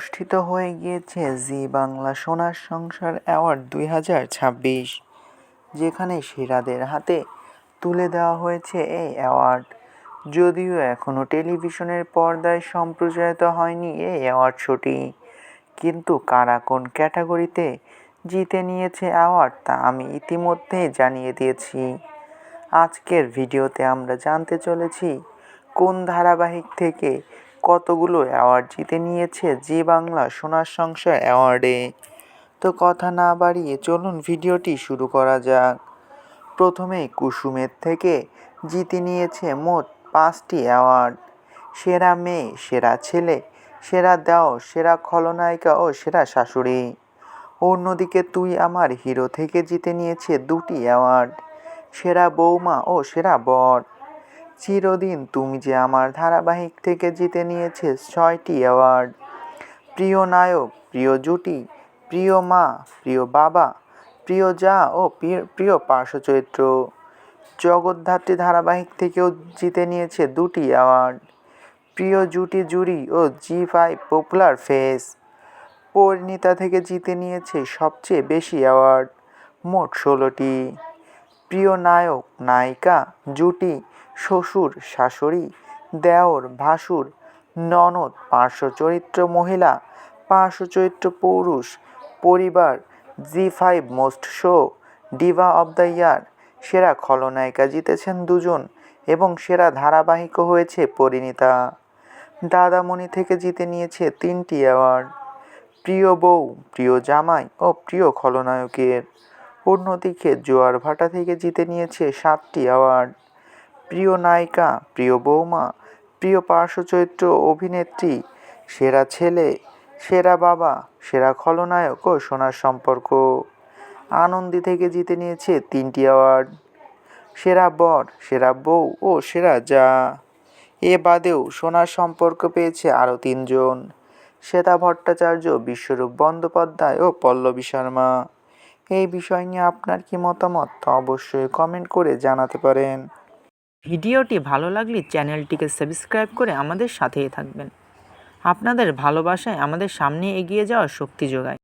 অনুষ্ঠিত হয়ে গিয়েছে জি বাংলা সোনার সংসার অ্যাওয়ার্ড 2026, যেখানে সেরাদের হাতে তুলে দেওয়া হয়েছে এই অ্যাওয়ার্ড। যদিও এখনও টেলিভিশনের পর্দায় সম্প্রচারিত হয়নি এই অ্যাওয়ার্ড শোটি, কিন্তু কারা কোন ক্যাটাগরিতে জিতে নিয়েছে অ্যাওয়ার্ড তা আমি ইতিমধ্যেই জানিয়ে দিয়েছি। আজকের ভিডিওতে আমরা জানতে চলেছি কোন ধারাবাহিক থেকে কতগুলো অ্যাওয়ার্ড জিতে নিয়েছে জি বাংলা সোনার সংসার অ্যাওয়ার্ডে। তো কথা না বাড়িয়ে চলুন ভিডিওটি শুরু করা যাক। প্রথমেই কুসুমের থেকে জিতে নিয়েছে মোট 5টি অ্যাওয়ার্ড: সেরা মেয়ে, সেরা ছেলে, সেরা দেওর, সেরা খলনায়িকা ও সেরা শাশুড়ি। অন্যদিকে তুই আমার হিরো থেকে জিতে নিয়েছে 2টি অ্যাওয়ার্ড: সেরা বৌমা ও সেরা বর। চিরদিন তুমি যে আমার ধারাবাহিক থেকে জিতে নিয়েছে 6টি অ্যাওয়ার্ড: প্রিয় নায়ক, প্রিয় জুটি, প্রিয় মা, প্রিয় বাবা, প্রিয় জা ও প্রিয় পার্শ্বচরিত্র। জগদ্ধাত্রী ধারাবাহিক থেকেও জিতে নিয়েছে 2টি অ্যাওয়ার্ড: প্রিয় জুটি জুরি ও জি5 পপুলার ফেস। পরিণীতা থেকে জিতে নিয়েছে সবচেয়ে বেশি অ্যাওয়ার্ড, মোট 16টি: প্রিয় নায়ক, নায়িকা, জুটি, শ্বশুর, শাশুড়ি, দেওর, ভাসুর, ননদ, পার্শ্বচরিত্র মহিলা, পার্শ্বচরিত্র পুরুষ, পরিবার, Zee five most show, diva of the year. সেরা খলনায়িকা জিতেছেন 2জন এবং সেরা ধারাবাহিকও হয়েছে পরিণীতা। দাদামণি থেকে জিতে নিয়েছে 3টি অ্যাওয়ার্ড: প্রিয় বউ, প্রিয় জামাই ও প্রিয় খলনায়কের। অন্যদিকে জোয়ার ভাটা থেকে জিতে নিয়েছে 7টি অ্যাওয়ার্ড: প্রিয় নায়িকা, প্রিয় বৌমা, প্রিয় পার্শ্বচরিত্র অভিনেত্রী, সেরা ছেলে, সেরা বাবা, সেরা খলনায়ক ও সোনার সম্পর্ক। আনন্দী থেকে জিতে নিয়েছে 3টি অ্যাওয়ার্ড: সেরা বর, সেরা বউ ও সেরা জা। এ বাদেও সোনার সম্পর্ক পেয়েছে আরও 3জন: শ্বেতা ভট্টাচার্য, বিশ্বরূপ বন্দ্যোপাধ্যায় ও পল্লবী শর্মা। এই বিষয় নিয়ে আপনার কি মতামত তা অবশ্যই কমেন্ট করে জানাতে পারেন। ভিডিওটি ভালো লাগলে চ্যানেলটিকে সাবস্ক্রাইব করে আমাদের সাথেই থাকবেন। আপনাদের ভালোবাসায় আমাদের সামনে এগিয়ে যাওয়ার শক্তি যোগায়।